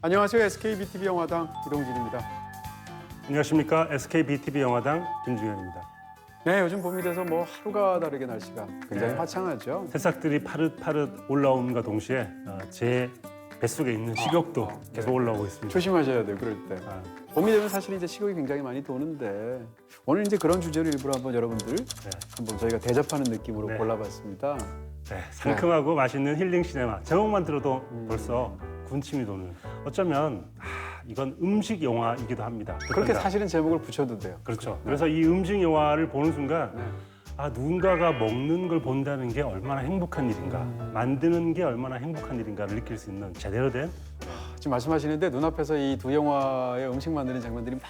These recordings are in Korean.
안녕하세요. SKBTV 영화당 이동진입니다. 안녕하십니까. SKBTV 영화당 김중현입니다. 네, 요즘 봄이 돼서 뭐 하루가 다르게 날씨가 굉장히 네. 화창하죠. 새싹들이 파릇파릇 올라옴과 동시에 제 뱃속에 있는 식욕도 계속 올라오고 있습니다. 조심하셔야 돼요, 그럴 때. 아, 봄이 되면 사실 이제 식욕이 굉장히 많이 도는데 오늘 이제 그런 주제로 일부러 한번 여러분들 한번 저희가 대접하는 느낌으로 네. 골라봤습니다. 네, 상큼하고 맛있는 힐링 시네마. 제목만 들어도 벌써 군침이 도는. 어쩌면 이건 음식 영화이기도 합니다. 그렇게 그런가? 사실은 제목을 붙여도 돼요. 그렇죠. 그래서 이 음식 영화를 보는 순간 네. 누군가가 먹는 걸 본다는 게 얼마나 행복한 일인가, 만드는 게 얼마나 행복한 일인가를 느낄 수 있는 제대로 된 지금 말씀하시는데 눈앞에서 이 두 영화의 음식 만드는 장면들이 막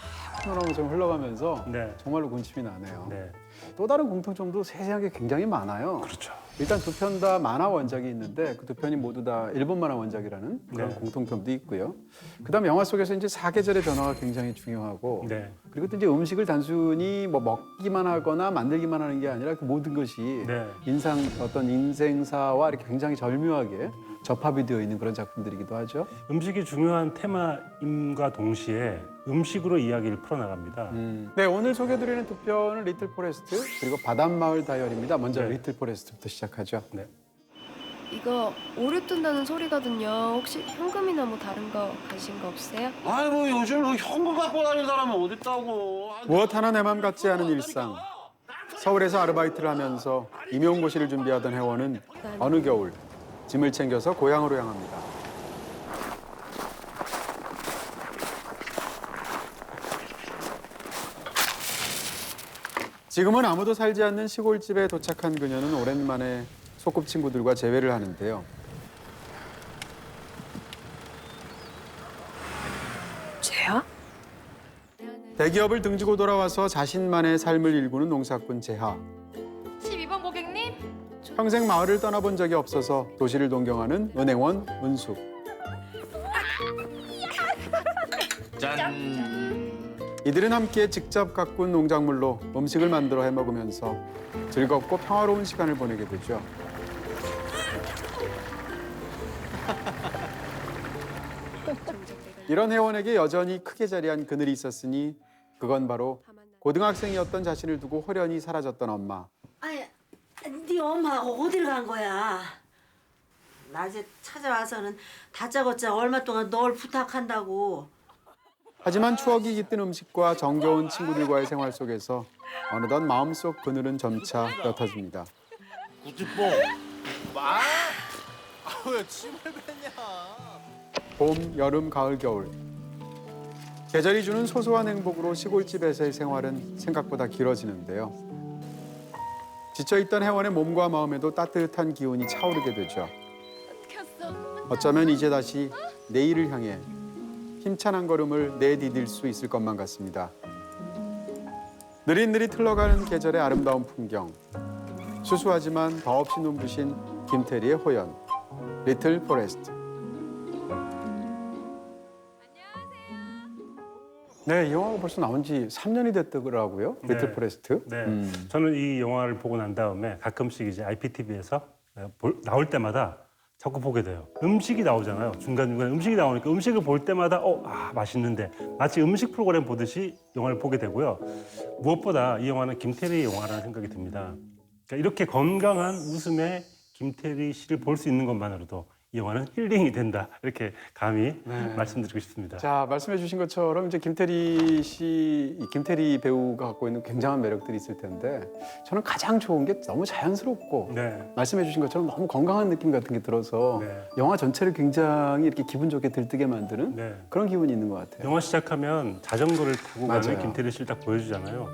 좀 흘러가면서 네. 정말로 군침이 나네요. 네, 또 다른 공통점도 세세한 게 굉장히 많아요. 그렇죠. 일단 두 편 다 만화 원작이 있는데 그 두 편이 모두 다 일본 만화 원작이라는 그런 네. 공통점도 있고요. 그다음 영화 속에서 이제 사계절의 변화가 굉장히 중요하고 네, 그리고 또 이제 음식을 단순히 뭐 먹기만 하거나 만들기만 하는 게 아니라 그 모든 것이 네. 어떤 인생사와 이렇게 굉장히 절묘하게 접합이 되어 있는 그런 작품들이기도 하죠. 음식이 중요한 테마임과 동시에 음식으로 이야기를 풀어나갑니다. 네, 오늘 소개드리는 두 편은 리틀 포레스트 그리고 바닷마을 다이어리입니다. 먼저 네. 리틀 포레스트부터 시작하죠. 네. 이거 오류 뜬다는 소리거든요. 혹시 현금이나 뭐 다른 거 가신 거 없어요? 아이 뭐 요즘 뭐 현금 갖고 다니는 사람은 어딨다고. 무엇 하나 내 맘 같지 않은 일상. 서울에서 아르바이트를 하면서 임용고시를 준비하던 혜원은 어느 겨울 짐을 챙겨서 고향으로 향합니다. 지금은 아무도 살지 않는 시골집에 도착한 그녀는 오랜만에 소꿉친구들과 재회를 하는데요. 쟤야? 대기업을 등지고 돌아와서 자신만의 삶을 일구는 농사꾼 재하. 12번 고객님? 평생 마을을 떠나본 적이 없어서 도시를 동경하는 은행원 은숙. 짠. 이들은 함께 직접 가꾼 농작물로 음식을 만들어 해 먹으면서 즐겁고 평화로운 시간을 보내게 되죠. 이런 혜원에게 여전히 크게 자리한 그늘이 있었으니 그건 바로 고등학생이었던 자신을 두고 홀연히 사라졌던 엄마. 아니, 네 엄마하고 어디를 간 거야? 낮에 찾아와서는 다짜고짜 얼마 동안 널 부탁한다고. 하지만 추억이 깃든 음식과 정겨운 친구들과의 생활 속에서 어느덧 마음속 그늘은 점차 옅어집니다. 구찌뽕. 마? 왜 침을 뱉냐? 봄, 여름, 가을, 겨울. 계절이 주는 소소한 행복으로 시골집에서의 생활은 생각보다 길어지는데요. 지쳐있던 혜원의 몸과 마음에도 따뜻한 기운이 차오르게 되죠. 어쩌면 이제 다시 내일을 향해 힘찬 한 걸음을 내디딜 수 있을 것만 같습니다. 느릿느릿 흘러가는 계절의 아름다운 풍경. 수수하지만 더없이 눈부신 김태리의 호연. 리틀 포레스트. 네, 이 영화가 벌써 나온 지 3년이 됐더라고요. 네. 리틀 포레스트. 네. 저는 이 영화를 보고 난 다음에 가끔씩 이제 IPTV에서 나올 때마다 자꾸 보게 돼요. 음식이 나오잖아요. 중간중간 음식이 나오니까 음식을 볼 때마다 맛있는데 마치 음식 프로그램 보듯이 영화를 보게 되고요. 무엇보다 이 영화는 김태리의 영화라는 생각이 듭니다. 그러니까 이렇게 건강한 웃음의 김태리 씨를 볼 수 있는 것만으로도 이 영화는 힐링이 된다. 이렇게 감히 말씀드리고 싶습니다. 자, 말씀해 주신 것처럼 이제 김태리 배우가 갖고 있는 굉장한 매력들이 있을 텐데 저는 가장 좋은 게 너무 자연스럽고 네. 말씀해 주신 것처럼 너무 건강한 느낌 같은 게 들어서 네. 영화 전체를 굉장히 이렇게 기분 좋게 들뜨게 만드는 네. 그런 기분이 있는 것 같아요. 영화 시작하면 자전거를 타고 맞아요. 가는 김태리 씨를 딱 보여주잖아요.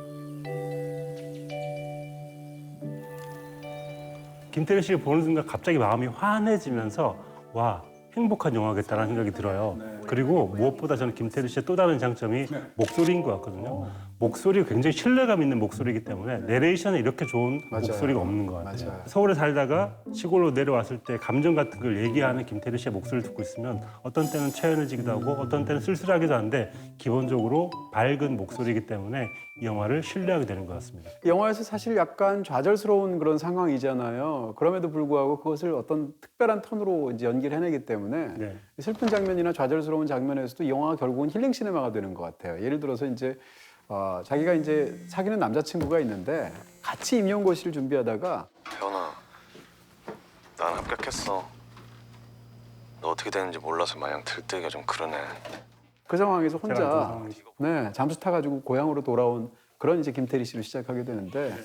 김태리 씨를 보는 순간 갑자기 마음이 환해지면서 와, 행복한 영화겠다라는 생각이 들어요. 그리고 무엇보다 저는 김태리 씨의 또 다른 장점이 목소리인 것 같거든요. 목소리가 굉장히 신뢰감 있는 목소리이기 때문에 내레이션에 이렇게 좋은 맞아요. 목소리가 없는 것 같아요. 맞아요. 서울에 살다가 시골로 내려왔을 때 감정 같은 걸 얘기하는 김태리 씨의 목소리를 듣고 있으면 어떤 때는 체연해지기도 하고 어떤 때는 쓸쓸하기도 한데 기본적으로 밝은 목소리이기 때문에 이 영화를 신뢰하게 되는 것 같습니다. 영화에서 사실 약간 좌절스러운 그런 상황이잖아요. 그럼에도 불구하고 그것을 어떤 특별한 톤으로 이제 연기를 해내기 때문에 네. 슬픈 장면이나 좌절스러운 들어온 장면에서도 이 영화가 결국은 힐링 시네마가 되는 것 같아요. 예를 들어서 이제 자기가 이제 사귀는 남자친구가 있는데 같이 임용고시를 준비하다가 태연아, 난 합격했어. 너 어떻게 되는지 몰라서 마냥 들뜨기가 좀 그러네. 그 상황에서 제가 혼자 그 상황이죠. 네, 잠수 타가지고 고향으로 돌아온 그런 이제 김태리 씨를 시작하게 되는데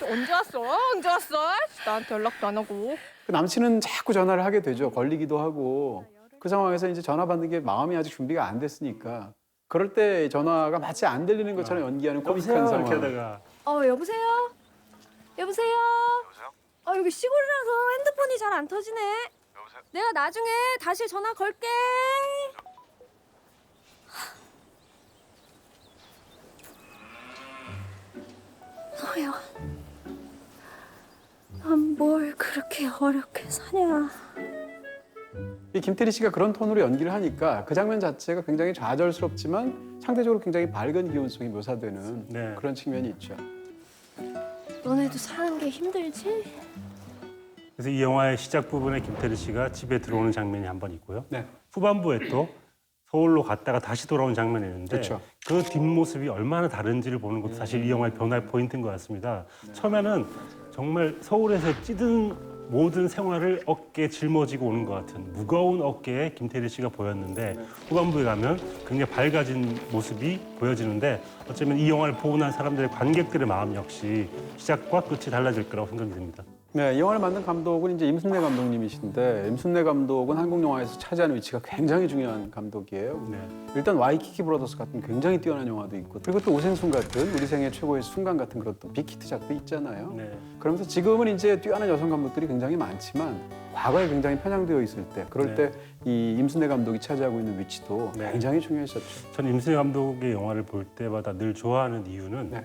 언제 왔어? 언제 왔어? 나한테 연락도 안 하고. 그 남친은 자꾸 전화를 하게 되죠. 걸리기도 하고 그 상황에서 이제 전화 받는 게 마음이 아직 준비가 안 됐으니까 그럴 때 전화가 마치 안 들리는 것처럼 연기하는 코믹한 상황. 이렇게 하다가 여보세요? 여보세요? 여기 시골이라서 핸드폰이 잘 안 터지네. 내가 나중에 다시 전화 걸게. 너야. 난 뭘 그렇게 어렵게 사냐. 이 김태리 씨가 그런 톤으로 연기를 하니까 그 장면 자체가 굉장히 좌절스럽지만 상대적으로 굉장히 밝은 기운 속에 묘사되는 네. 그런 측면이 있죠. 너네도 사는 게 힘들지? 그래서 이 영화의 시작 부분에 김태리 씨가 집에 들어오는 장면이 한 번 있고요. 네. 후반부에 또 서울로 갔다가 다시 돌아온 장면이 있는데 그렇죠. 그 뒷모습이 얼마나 다른지를 보는 것도 사실 이 영화의 변화의 포인트인 것 같습니다. 처음에는 정말 서울에서 찌든 모든 생활을 어깨에 짊어지고 오는 것 같은 무거운 어깨에 김태리 씨가 보였는데 후반부에 가면 굉장히 밝아진 모습이 보여지는데 어쩌면 이 영화를 보고 난 사람들의 관객들의 마음 역시 시작과 끝이 달라질 거라고 생각이 듭니다. 네, 이 영화를 만든 감독은 이제 임순례 감독님이신데 임순례 감독은 한국 영화에서 차지하는 위치가 굉장히 중요한 감독이에요. 네. 일단 와이키키 브라더스 같은 굉장히 뛰어난 영화도 있고 그리고 또 오생순 같은 우리 생애 최고의 순간 같은 그런 또 빅히트작도 있잖아요. 네. 그러면서 지금은 이제 뛰어난 여성 감독들이 굉장히 많지만 과거에 굉장히 편향되어 있을 때 그럴 네. 때 이 임순례 감독이 차지하고 있는 위치도 네. 굉장히 중요했었죠. 전 임순례 감독의 영화를 볼 때마다 늘 좋아하는 이유는 네.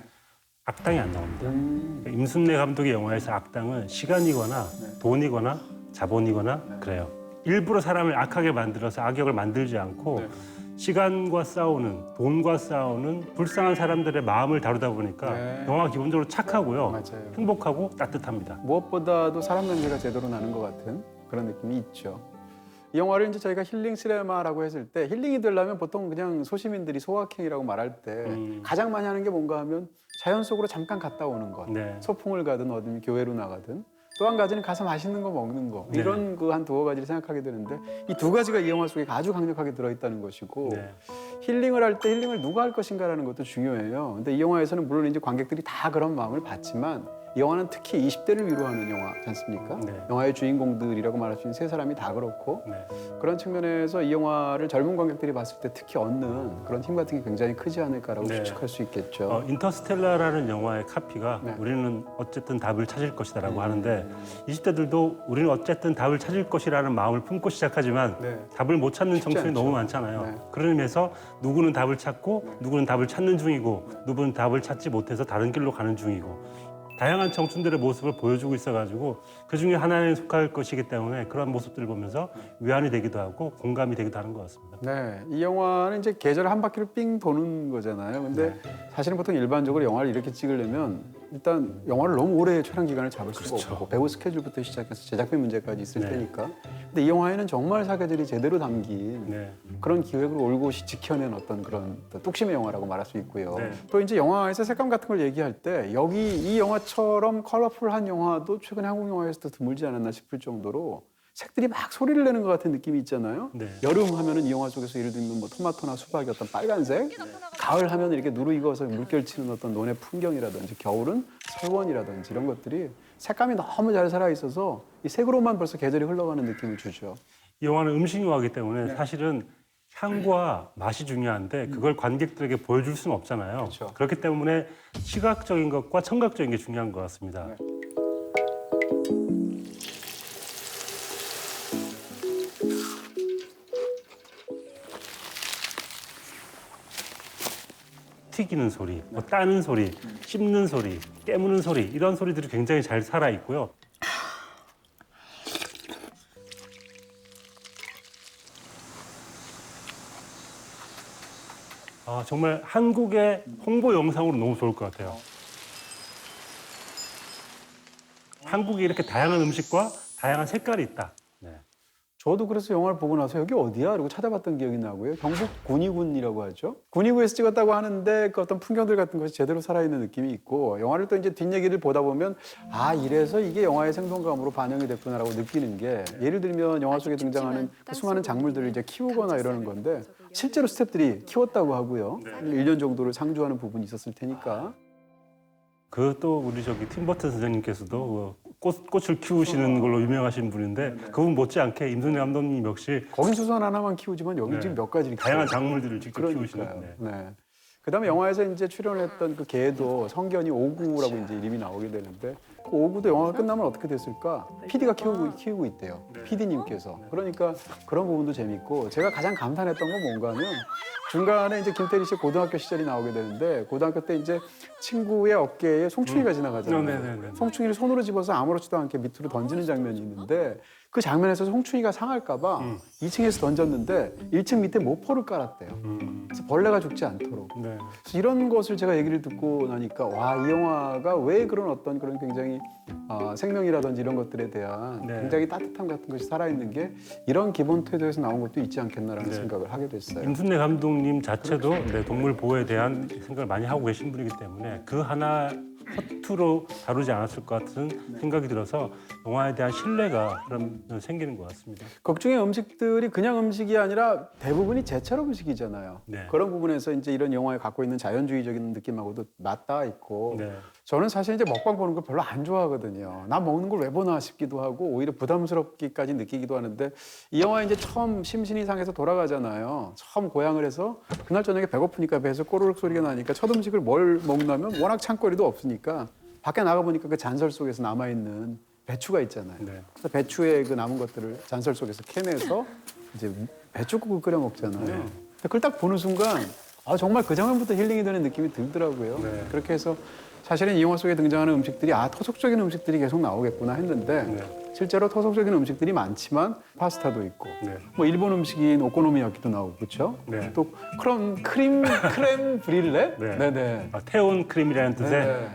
악당이 안 나옵니다. 임순례 감독의 영화에서 악당은 시간이거나 돈이거나 자본이거나 그래요. 일부러 사람을 악하게 만들어서 악역을 만들지 않고 네. 시간과 싸우는, 돈과 싸우는 불쌍한 사람들의 마음을 다루다 보니까 네. 영화가 기본적으로 착하고요. 맞아요. 행복하고 따뜻합니다. 무엇보다도 사람 냄새가 제대로 나는 것 같은 그런 느낌이 있죠. 이 영화를 이제 저희가 힐링 시네마라고 했을 때 힐링이 되려면 보통 그냥 소시민들이 소확행이라고 말할 때 가장 많이 하는 게 뭔가 하면 자연 속으로 잠깐 갔다 오는 것. 네. 소풍을 가든 어디 교회로 나가든 또 한 가지는 가서 맛있는 거 먹는 거 네. 이런 그 한 두어 가지를 생각하게 되는데 이 두 가지가 이 영화 속에 아주 강력하게 들어있다는 것이고 네. 힐링을 할 때 힐링을 누가 할 것인가라는 것도 중요해요. 근데 이 영화에서는 물론 이제 관객들이 다 그런 마음을 받지만 이 영화는 특히 20대를 위로하는 영화지 않습니까? 네. 영화의 주인공들이라고 말할 수 있는 세 사람이 다 그렇고 네. 그런 측면에서 이 영화를 젊은 관객들이 봤을 때 특히 얻는 그런 힘 같은 게 굉장히 크지 않을까라고 네. 추측할 수 있겠죠. 인터스텔라라는 영화의 카피가 네. 우리는 어쨌든 답을 찾을 것이다라고 하는데 20대들도 우리는 어쨌든 답을 찾을 것이라는 마음을 품고 시작하지만 네. 답을 못 찾는 쉽지 청춘이 않죠. 너무 많잖아요. 네. 그런 의미에서 누구는 답을 찾고 누구는 답을 찾는 중이고 누구는 답을 찾지 못해서 다른 길로 가는 중이고 다양한 청춘들의 모습을 보여주고 있어가지고 그 중에 하나에 속할 것이기 때문에 그런 모습들을 보면서 위안이 되기도 하고 공감이 되기도 하는 것 같습니다. 네, 이 영화는 이제 계절 한 바퀴를 삥 도는 거잖아요. 근데 사실은 보통 일반적으로 영화를 이렇게 찍으려면 일단 영화를 너무 오래 촬영 기간을 잡을 수가 없고 배우 스케줄부터 시작해서 제작비 문제까지 있을 네. 테니까. 근데 이 영화에는 정말 사계절이 제대로 담긴 네. 그런 기획을 올곧이 지켜낸 어떤 그런 뚝심의 영화라고 말할 수 있고요. 네. 또 이제 영화에서 색감 같은 걸 얘기할 때 여기 이 영화처럼 컬러풀한 영화도 최근에 한국 영화에서도 드물지 않았나 싶을 정도로 색들이 막 소리를 내는 것 같은 느낌이 있잖아요. 네. 여름 하면은 이 영화 속에서 예를 들면 뭐 토마토나 수박이 어떤 빨간색, 가을 하면 이렇게 누르익어서 물결치는 어떤 논의 풍경이라든지 겨울은 설원이라든지 이런 것들이 색감이 너무 잘 살아 있어서 이 색으로만 벌써 계절이 흘러가는 느낌을 주죠. 이 영화는 음식 영화이기 때문에 사실은 향과 맛이 중요한데 그걸 관객들에게 보여줄 수는 없잖아요. 그렇죠. 그렇기 때문에 시각적인 것과 청각적인 게 중요한 것 같습니다. 튀기는 소리, 뭐 따는 소리, 씹는 소리, 깨무는 소리 이런 소리들이 굉장히 잘 살아 있고요. 정말 한국의 홍보 영상으로 너무 좋을 것 같아요. 한국에 이렇게 다양한 음식과 다양한 색깔이 있다. 네. 저도 그래서 영화를 보고 나서 여기 어디야? 그리고 찾아봤던 기억이 나고요. 경북 군위군이라고 하죠. 군위구에서 찍었다고 하는데 그 어떤 풍경들 같은 것이 제대로 살아있는 느낌이 있고 영화를 또 이제 뒷얘기를 보다 보면 아 이래서 이게 영화의 생동감으로 반영이 됐구나라고 느끼는 게 예를 들면 영화 속에 등장하는 그 수많은 작물들을 이제 키우거나 이러는 건데 실제로 스태프들이 키웠다고 하고요. 1년 정도를 상주하는 부분이 있었을 테니까. 그 또 우리 저기 팀버튼 선생님께서도 꽃을 키우시는 걸로 유명하신 분인데 그분 못지않게 임순례 감독님 역시 거긴 수선 하나만 키우지만 여기 네. 지금 몇 가지를 다양한 키워요. 작물들을 직접 그러니까요. 키우시는데 네. 그다음에 영화에서 이제 출연했던 그 개도 성견이 오구라고 이제 이름이 나오게 되는데 그 오구도 영화가 끝나면 어떻게 됐을까? PD가 키우고 있대요. PD님께서. 그러니까 그런 부분도 재밌고 제가 가장 감탄했던 건 뭔가는 중간에 이제 김태리 씨 고등학교 시절이 나오게 되는데 고등학교 때 이제 친구의 어깨에 송충이가 지나가잖아요. 네네네. 송충이를 손으로 집어서 아무렇지도 않게 밑으로 던지는 장면이 있는데 그 장면에서 송충이가 상할까 봐 2층에서 던졌는데 1층 밑에 모포를 깔았대요. 그래서 벌레가 죽지 않도록. 네. 그래서 이런 것을 제가 얘기를 듣고 나니까 와, 이 영화가 왜 그런 어떤 그런 굉장히 생명이라든지 이런 것들에 대한 네. 굉장히 따뜻함 같은 것이 살아있는 게 이런 기본 태도에서 나온 것도 있지 않겠나라는 네. 생각을 하게 됐어요. 임순례 감독님 자체도 네, 동물 보호에 대한 생각을 많이 하고 계신 분이기 때문에 그 하나 허투루 다루지 않았을 것 같은 생각이 들어서 영화에 대한 신뢰가 그럼 생기는 것 같습니다. 극중의 음식들이 그냥 음식이 아니라 대부분이 제철 음식이잖아요. 네. 그런 부분에서 이제 이런 영화에 갖고 있는 자연주의적인 느낌하고도 맞닿아 있고 네. 저는 사실 이제 먹방 보는 걸 별로 안 좋아하거든요. 나 먹는 걸 왜 보나 싶기도 하고 오히려 부담스럽기까지 느끼기도 하는데 이 영화 이제 처음 심신이상에서 돌아가잖아요. 처음 고향을 해서 그날 저녁에 배고프니까 배에서 꼬르륵 소리가 나니까 첫 음식을 뭘 먹냐면 워낙 창거리도 없으니까 밖에 나가 보니까 그 잔설 속에서 남아 있는 배추가 있잖아요. 네. 그래서 배추의 그 남은 것들을 잔설 속에서 캐내서 이제 배추국을 끓여 먹잖아요. 근데 그걸 딱 보는 순간 아 정말 그 장면부터 힐링이 되는 느낌이 들더라고요. 네. 그렇게 해서 사실은 이 영화 속에 등장하는 음식들이 토속적인 음식들이 계속 나오겠구나 했는데 네. 실제로 토속적인 음식들이 많지만 파스타도 있고 네. 뭐 일본 음식인 오코노미야키도 나오고 그렇죠? 네. 또 크렘 브릴레? 네. 네네. 태온 크림이라는 뜻의 네.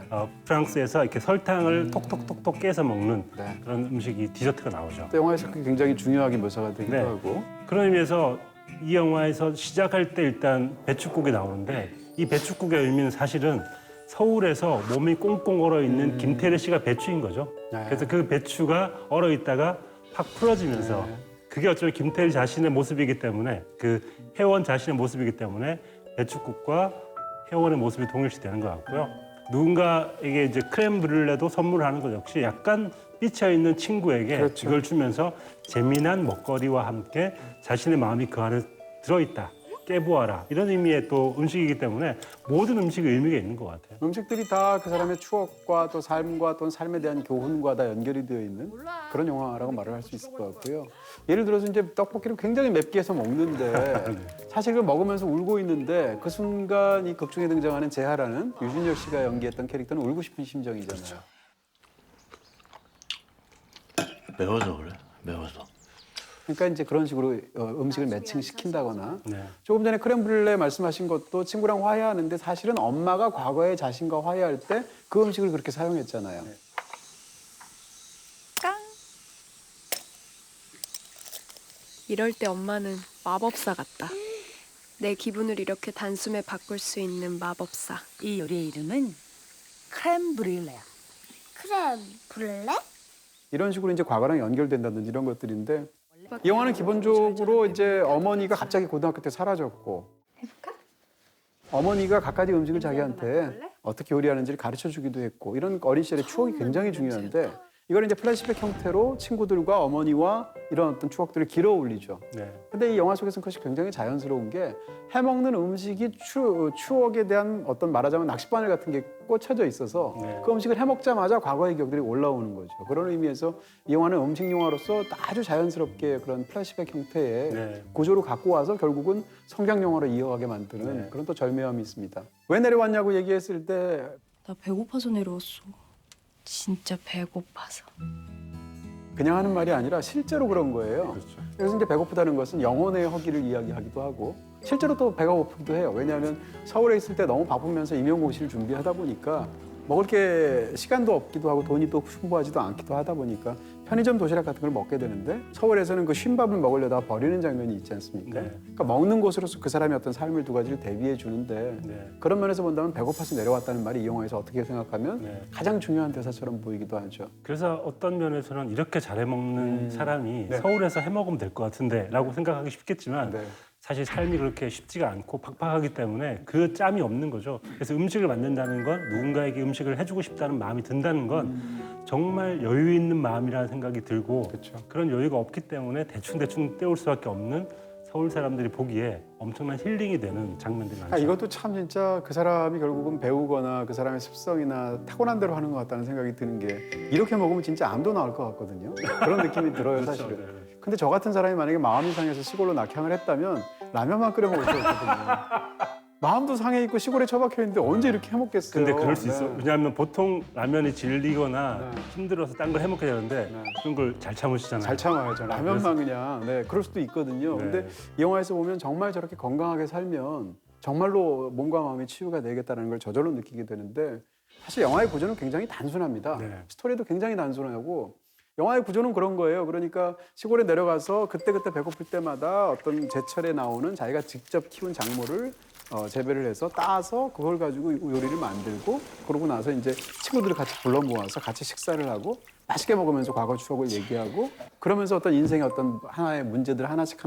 프랑스에서 이렇게 설탕을 톡톡톡톡 깨서 먹는 네. 그런 음식이 디저트가 나오죠. 또 영화에서 그게 굉장히 중요하게 묘사가 되기도 네. 하고 그런 의미에서 이 영화에서 시작할 때 일단 배추국이 나오는데 이 배추국의 의미는 사실은 서울에서 몸이 꽁꽁 얼어 있는 김태래 씨가 배추인 거죠. 네. 그래서 그 배추가 얼어 있다가 팍 풀어지면서 그게 어쩌면 김태래 자신의 모습이기 때문에 그 혜원 자신의 모습이기 때문에 배추국과 혜원의 모습이 동일시되는 것 같고요. 누군가에게 이제 크렘 브룰레도 선물하는 것 역시 약간 삐쳐 있는 친구에게 그렇죠. 이걸 주면서 재미난 먹거리와 함께 자신의 마음이 그 안에 들어있다. 깨보아라. 이런 의미의 또 음식이기 때문에 모든 음식이 의미가 있는 것 같아요. 음식들이 다 그 사람의 추억과 또 삶과 또는 삶에 대한 교훈과 다 연결이 되어 있는 그런 영화라고 말을 할 수 있을 것 같고요. 예를 들어서 이제 떡볶이를 굉장히 맵게 해서 먹는데 사실 그 먹으면서 울고 있는데 그 순간 이 극중에 등장하는 재하라는 유준열 씨가 연기했던 캐릭터는 울고 싶은 심정이잖아요. 매워서 그래. 매워서. 그러니까 이제 그런 식으로 음식을 매칭시킨다거나 네. 조금 전에 크렘브렐레 말씀하신 것도 친구랑 화해하는데 사실은 엄마가 과거에 자신과 화해할 때 그 음식을 그렇게 사용했잖아요. 깡. 이럴 때 엄마는 마법사 같다. 내 기분을 이렇게 단숨에 바꿀 수 있는 마법사. 이 요리의 이름은 크렘 브릴레야. 크렘 브렐레? 이런 식으로 이제 과거랑 연결된다든지 이런 것들인데 이 영화는 기본적으로 이제 어머니가 갑자기 고등학교 때 사라졌고 어머니가 갖가지 음식을 자기한테 어떻게 요리하는지를 가르쳐 주기도 했고 이런 어린 시절의 추억이 굉장히 중요한데 이걸 이제 플래시백 형태로 친구들과 어머니와 이런 어떤 추억들을 길어 올리죠. 네. 근데 이 영화 속에서는 그것이 굉장히 자연스러운 게 해먹는 음식이 추억에 대한 어떤 말하자면 낚싯바늘 같은 게 꽂혀져 있어서 네. 그 음식을 해먹자마자 과거의 기억들이 올라오는 거죠. 그런 의미에서 이 영화는 음식 영화로서 아주 자연스럽게 그런 플래시백 형태의 네. 구조로 갖고 와서 결국은 성경 영화로 이어가게 만드는 네. 그런 또 절묘함이 있습니다. 왜 내려왔냐고 얘기했을 때 나 배고파서 내려왔어. 진짜 배고파서. 그냥 하는 말이 아니라 실제로 그런 거예요. 그렇죠. 그래서 이제 배고프다는 것은 영혼의 허기를 이야기하기도 하고 실제로 또 배가 고프기도 해요. 왜냐하면 서울에 있을 때 너무 바쁘면서 임용고시를 준비하다 보니까 먹을 게 시간도 없기도 하고 돈이 또 풍부하지도 않기도 하다 보니까 편의점 도시락 같은 걸 먹게 되는데 서울에서는 그 쉰밥을 먹으려다 버리는 장면이 있지 않습니까? 네. 그러니까 먹는 곳으로서 그 사람의 어떤 삶을 두 가지를 대비해 주는데 네. 그런 면에서 본다면 배고파서 내려왔다는 말이 이 영화에서 어떻게 생각하면 네. 가장 중요한 대사처럼 보이기도 하죠. 그래서 어떤 면에서는 이렇게 잘해 먹는 사람이 네. 서울에서 해 먹으면 될 것 같은데라고 생각하기 쉽겠지만 네. 사실 삶이 그렇게 쉽지가 않고 팍팍하기 때문에 그 짬이 없는 거죠. 그래서 음식을 만든다는 건 누군가에게 음식을 해주고 싶다는 마음이 든다는 건 정말 여유 있는 마음이라는 생각이 들고 그렇죠. 그런 여유가 없기 때문에 대충 때울 수밖에 없는 서울 사람들이 보기에 엄청난 힐링이 되는 장면들이 많죠. 이것도 참 진짜 그 사람이 결국은 배우거나 그 사람의 습성이나 타고난 대로 하는 것 같다는 생각이 드는 게 이렇게 먹으면 진짜 암도 나올 것 같거든요. 그런 느낌이 들어요, 그렇죠. 사실은. 네. 근데 저 같은 사람이 만약에 마음이 상해서 시골로 낙향을 했다면 라면만 끓여 먹을 수 없거든요. 마음도 상해 있고 시골에 처박혀 있는데 언제 이렇게 해먹겠어요. 근데 그럴 수 네. 있어. 왜냐하면 보통 라면이 질리거나 네. 힘들어서 딴 걸 해먹게 되는데 네. 그런 걸 잘 참으시잖아요. 잘 참아야죠. 라면만 그냥. 네, 그럴 수도 있거든요. 네. 근데 이 영화에서 보면 정말 저렇게 건강하게 살면 정말로 몸과 마음이 치유가 되겠다는 걸 저절로 느끼게 되는데 사실 영화의 구조는 굉장히 단순합니다. 네. 스토리도 굉장히 단순하고 영화의 구조는 그런 거예요. 그러니까 시골에 내려가서 그때그때 배고플 때마다 어떤 제철에 나오는 자기가 직접 키운 작물을 재배를 해서 따서 그걸 가지고 요리를 만들고 그러고 나서 이제 친구들을 같이 불러 모아서 같이 식사를 하고 맛있게 먹으면서 과거 추억을 얘기하고 그러면서 어떤 인생의 어떤 하나의 문제들 하나씩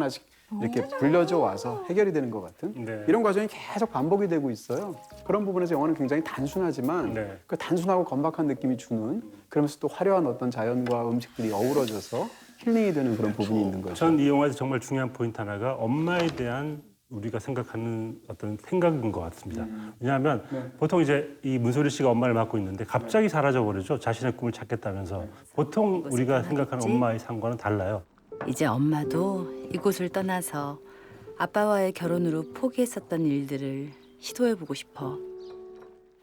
이렇게 불려져 와서 해결이 되는 것 같은 네. 이런 과정이 계속 반복이 되고 있어요. 그런 부분에서 영화는 굉장히 단순하지만 네. 그 단순하고 건박한 느낌이 주는 그러면서 또 화려한 어떤 자연과 음식들이 어우러져서 힐링이 되는 그런 부분이 있는 거죠. 전 이 영화에서 정말 중요한 포인트 하나가 엄마에 대한 우리가 생각하는 어떤 생각인 것 같습니다. 왜냐하면 보통 이제 이 문소리 씨가 엄마를 맡고 있는데 갑자기 사라져 버리죠. 자신의 꿈을 찾겠다면서. 보통 우리가 생각하는 엄마의 삶과는 달라요. 이제 엄마도 이곳을 떠나서 아빠와의 결혼으로 포기했었던 일들을 시도해보고 싶어.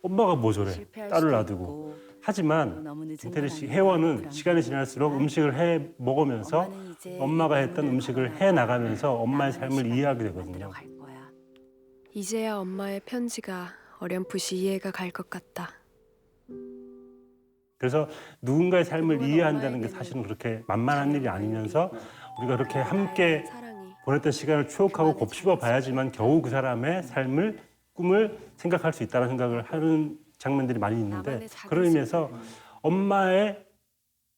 엄마가 뭐 저래. 실패할 딸을 수도 놔두고. 있고, 하지만 너무 늦은 이태리 건 씨 아니고 혜원은 불안해. 시간이 지날수록 음식을 해 먹으면서 엄마는 이제 엄마가 했던 이 음식을 문을 해 나가면서 엄마의 나만의 삶을 시간을 이해하게 만들어 되거든요. 갈 거야. 이제야 엄마의 편지가 어렴풋이 이해가 갈 것 같다. 그래서 누군가의 삶을 그동안 이해한다는 게 엄마에게는 사실은 그렇게 만만한 일이 아니면서 우리가 그렇게 함께 사랑이 보냈던 시간을 추억하고 곱씹어 봐야지만 겨우 그 사람의 삶을 꿈을 생각할 수 있다는 생각을 하는 장면들이 많이 있는데 나만의 작은 그런 의미에서 엄마의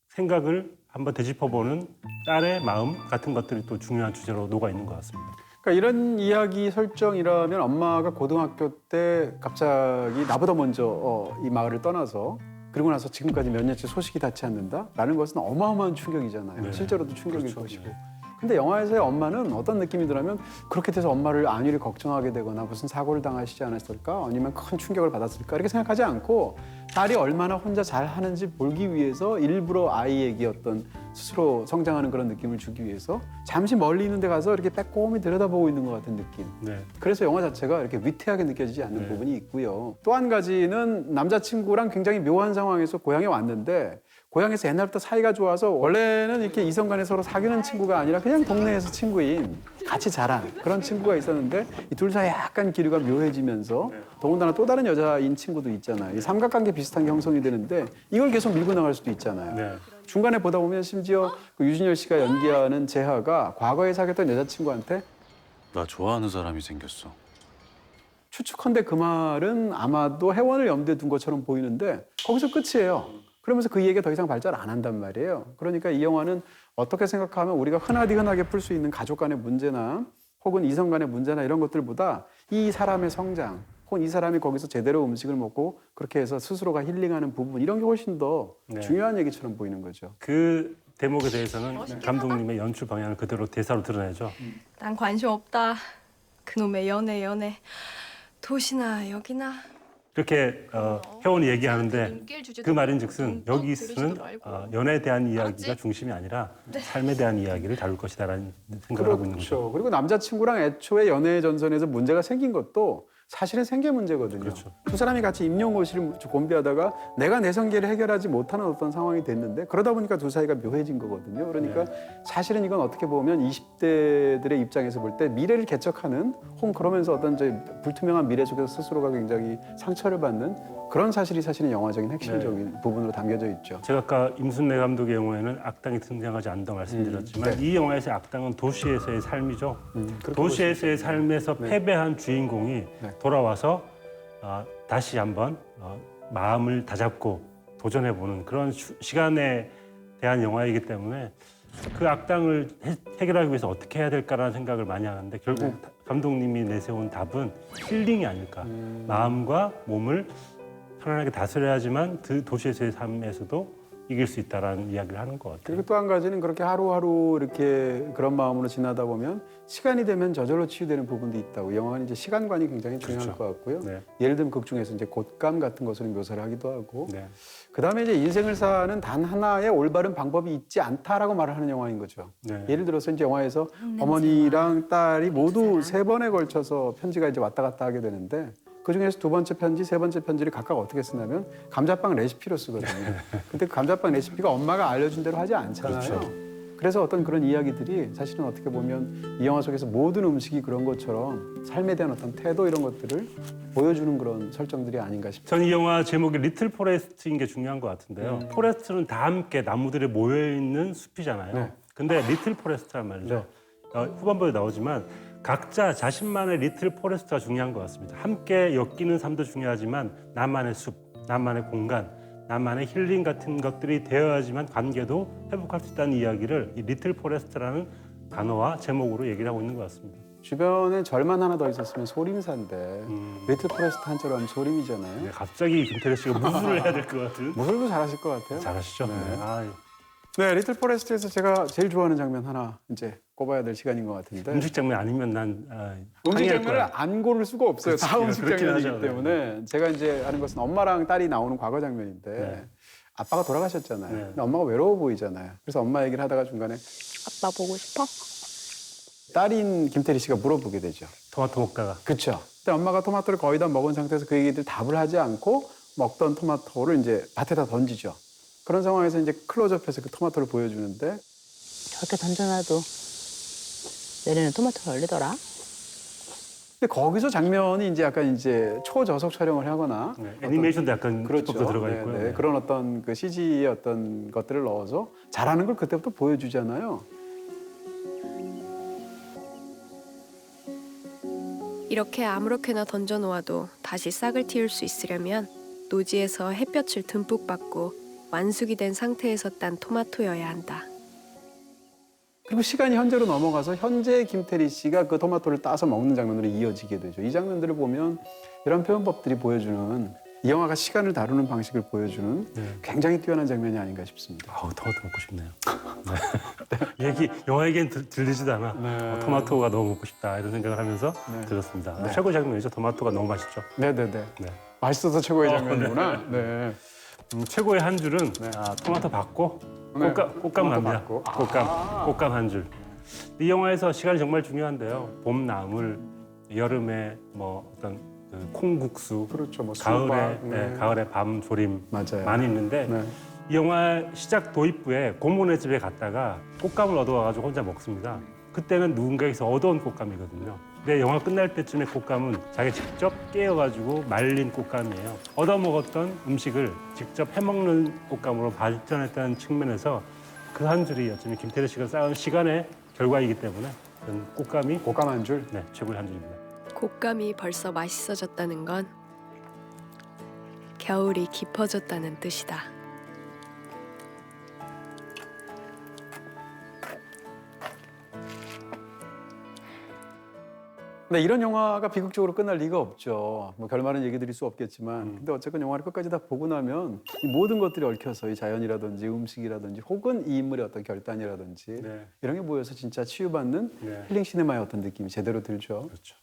생각을 한번 되짚어보는 딸의 마음 같은 것들이 또 중요한 주제로 녹아 있는 것 같습니다. 그러니까 이런 이야기 설정이라면 엄마가 고등학교 때 갑자기 나보다 먼저 이 마을을 떠나서 그리고 나서 지금까지 몇 년째 소식이 닿지 않는다라는 것은 어마어마한 충격이잖아요. 네. 실제로도 충격일 그렇죠. 것이고. 네. 근데 영화에서의 엄마는 어떤 느낌이 드냐면 그렇게 돼서 엄마를 안위를 걱정하게 되거나 무슨 사고를 당하시지 않았을까 아니면 큰 충격을 받았을까 이렇게 생각하지 않고 딸이 얼마나 혼자 잘 하는지 보기 위해서 일부러 아이에게 어떤 스스로 성장하는 그런 느낌을 주기 위해서 잠시 멀리 있는 데 가서 이렇게 빼꼼히 들여다보고 있는 것 같은 느낌. 네. 그래서 영화 자체가 이렇게 위태하게 느껴지지 않는 네. 부분이 있고요. 또 한 가지는 남자친구랑 굉장히 묘한 상황에서 고향에 왔는데 고향에서 옛날부터 사이가 좋아서 원래는 이렇게 이성 간에 서로 사귀는 친구가 아니라 그냥 동네에서 친구인 같이 자란 그런 친구가 있었는데 이 둘 사이 약간 기류가 묘해지면서 더군다나 또 다른 여자인 친구도 있잖아요. 이 삼각관계 비슷한 게 형성이 되는데 이걸 계속 밀고 나갈 수도 있잖아요. 네. 중간에 보다 보면 심지어 그 유진열 씨가 연기하는 재하가 과거에 사귀었던 여자친구한테 나 좋아하는 사람이 생겼어. 추측컨대 그 말은 아마도 혜원을 염두에 둔 것처럼 보이는데 거기서 끝이에요. 그러면서 그 얘기가 더 이상 발전 안 한단 말이에요. 그러니까 이 영화는 어떻게 생각하면 우리가 흔하게 풀 수 있는 가족 간의 문제나 혹은 이성 간의 문제나 이런 것들보다 이 사람의 성장 혹은 이 사람이 거기서 제대로 음식을 먹고 그렇게 해서 스스로가 힐링하는 부분 이런 게 훨씬 더 네. 중요한 얘기처럼 보이는 거죠. 그 대목에 대해서는 감독님의 연출 방향을 그대로 대사로 드러내죠. 난 관심 없다. 그놈의 연애. 도시나 여기나. 그렇게 혜원이 얘기하는데 눈길 주지도 그 말인즉슨 않고 여기 들으지도 쓰는 말고. 연애에 대한 이야기가 알았지? 중심이 아니라 삶에 대한 이야기를 다룰 것이다라는 생각을 하고 있는 거죠. 그렇죠. 그리고 남자친구랑 애초에 연애 전선에서 문제가 생긴 것도 사실은 생계 문제거든요. 그렇죠. 두 사람이 같이 임용고시를 공비하다가 내가 내 성계를 해결하지 못하는 어떤 상황이 됐는데 그러다 보니까 두 사이가 묘해진 거거든요. 그러니까 사실은 이건 어떻게 보면 20대들의 입장에서 볼 때 미래를 개척하는 혹은 그러면서 어떤 불투명한 미래 속에서 스스로가 굉장히 상처를 받는 그런 사실이 사실은 영화적인 핵심적인 부분으로 담겨져 있죠. 제가 아까 임순례 감독의 영화에는 악당이 등장하지 않는다고 말씀드렸지만 이 영화에서의 악당은 도시에서의 삶이죠. 그렇게 도시에서의 삶에서 패배한 주인공이 돌아와서 다시 한번 마음을 다잡고 도전해보는 그런 시간에 대한 영화이기 때문에 그 악당을 해결하기 위해서 어떻게 해야 될까라는 생각을 많이 하는데 결국 감독님이 내세운 답은 힐링이 아닐까. 마음과 몸을 편안하게 다스려야지만 그 도시에서의 삶에서도 이길 수 있다라는 이야기를 하는 것 같아요. 그리고 또 한 가지는 그렇게 하루하루 이렇게 그런 마음으로 지나다 보면 시간이 되면 저절로 치유되는 부분도 있다고. 영화는 이제 시간관이 굉장히 중요할 그렇죠. 것 같고요. 네. 예를 들면 극 중에서 이제 곶감 같은 것으로 묘사를 하기도 하고. 네. 그다음에 이제 인생을 사는 단 하나의 올바른 방법이 있지 않다라고 말을 하는 영화인 거죠. 네. 예를 들어서 이제 영화에서 어머니랑 딸이 모두 3번에 걸쳐서 편지가 이제 왔다 갔다 하게 되는데 그 중에서 2번째 편지, 3번째 편지를 각각 어떻게 쓰냐면 감자빵 레시피로 쓰거든요. 근데 그 감자빵 레시피가 엄마가 알려준 대로 하지 않잖아요. 그렇죠. 그래서 어떤 그런 이야기들이 사실은 어떻게 보면 이 영화 속에서 모든 음식이 그런 것처럼 삶에 대한 어떤 태도 이런 것들을 보여주는 그런 설정들이 아닌가 싶습니다. 전 이 영화 제목이 리틀 포레스트인 게 중요한 것 같은데요. 포레스트는 다 함께 나무들이 모여 있는 숲이잖아요. 네. 근데 리틀 포레스트란 말이죠. 후반부에 나오지만 각자 자신만의 리틀 포레스트가 중요한 것 같습니다. 함께 엮이는 삶도 중요하지만 나만의 숲, 나만의 공간, 나만의 힐링 같은 것들이 되어야지만 관계도 회복할 수 있다는 이야기를 이 리틀 포레스트라는 단어와 제목으로 얘기를 하고 있는 것 같습니다. 주변에 절만 하나 더 있었으면 소림사인데 리틀 포레스트 한자로 하면 소림이잖아요. 네, 갑자기 김태래 씨가 무술을 해야 될 것 같은. 무술도 잘하실 것 같아요. 잘하시죠? 네. 네. 네, 리틀 포레스트에서 제가 제일 좋아하는 장면 하나 이제 꼽아야 될 시간인 것 같은데 음식 장면 아니면 난 음식 항의할 장면을 거야. 안 고를 수가 없어요. 그렇지, 다 음식 그렇긴 장면이기 하죠. 때문에 제가 이제 아는 것은 엄마랑 딸이 나오는 과거 장면인데 네. 아빠가 돌아가셨잖아요. 네. 근데 엄마가 외로워 보이잖아요. 그래서 엄마 얘기를 하다가 중간에 아빠 보고 싶어? 딸인 김태리 씨가 물어보게 되죠. 토마토 먹다가. 그렇죠. 근데 엄마가 토마토를 거의 다 먹은 상태에서 그 얘기들 답을 하지 않고 먹던 토마토를 이제 밭에다 던지죠. 그런 상황에서 이제 클로즈업해서 그 토마토를 보여주는데 저렇게 던져놔도 내년에 토마토가 열리더라. 근데 거기서 장면이 이제 약간 이제 초저속 촬영을 하거나 네, 애니메이션도 약간 그렇죠. 기법도 들어가 네, 있고요. 네. 네. 그런 어떤 그 CG의 어떤 것들을 넣어서 잘하는 걸 그때부터 보여주잖아요. 이렇게 아무렇게나 던져놓아도 다시 싹을 틔울 수 있으려면 노지에서 햇볕을 듬뿍 받고 완숙이 된 상태에서 딴 토마토여야 한다. 그리고 시간이 현재로 넘어가서 현재 김태리 씨가 그 토마토를 따서 먹는 장면으로 이어지게 되죠. 이 장면들을 보면 이런 표현법들이 보여주는 이 영화가 시간을 다루는 방식을 보여주는 굉장히 뛰어난 장면이 아닌가 싶습니다. 아우, 토마토 먹고 싶네요. 네. 영화 얘기는 들리지도 않아. 토마토가 너무 먹고 싶다 이런 생각을 하면서 들었습니다. 최고 장면이죠. 토마토가 너무 맛있죠. 네네네. 네. 맛있어서 최고의 장면이구나. 네. 최고의 한 줄은 토마토 받고 꽃감 갑니다. 받고. 꽃감 한 줄. 이 영화에서 시간이 정말 중요한데요. 봄 나물, 여름에 뭐 어떤 그 콩국수, 그렇죠. 뭐 가을에 수박, 가을에 밤 조림 맞아요. 많이 있는데 네. 이 영화 시작 도입부에 고모네 집에 갔다가 꽃감을 얻어와가지고 혼자 먹습니다. 그때는 누군가에서 얻어온 꽃감이거든요. 근데 영화 끝날 때쯤에 꽃감은 자기 직접 깨어가지고 말린 꽃감이에요. 얻어먹었던 음식을 직접 해먹는 꽃감으로 발전했다는 측면에서 그 한 줄이 어쩌면 김태래 씨가 쌓은 시간의 결과이기 때문에 꽃감이 꽃감 한 줄. 네, 최고의 한 줄입니다. 곶감이 벌써 맛있어졌다는 건 겨울이 깊어졌다는 뜻이다. 네, 이런 영화가 비극적으로 끝날 리가 없죠. 뭐 결말은 얘기 드릴 수 없겠지만 근데 어쨌건 영화를 끝까지 다 보고 나면 이 모든 것들이 얽혀서 이 자연이라든지 음식이라든지 혹은 이 인물의 어떤 결단이라든지 네. 이런 게 모여서 진짜 치유받는 네. 힐링 시네마의 어떤 느낌이 제대로 들죠. 그렇죠.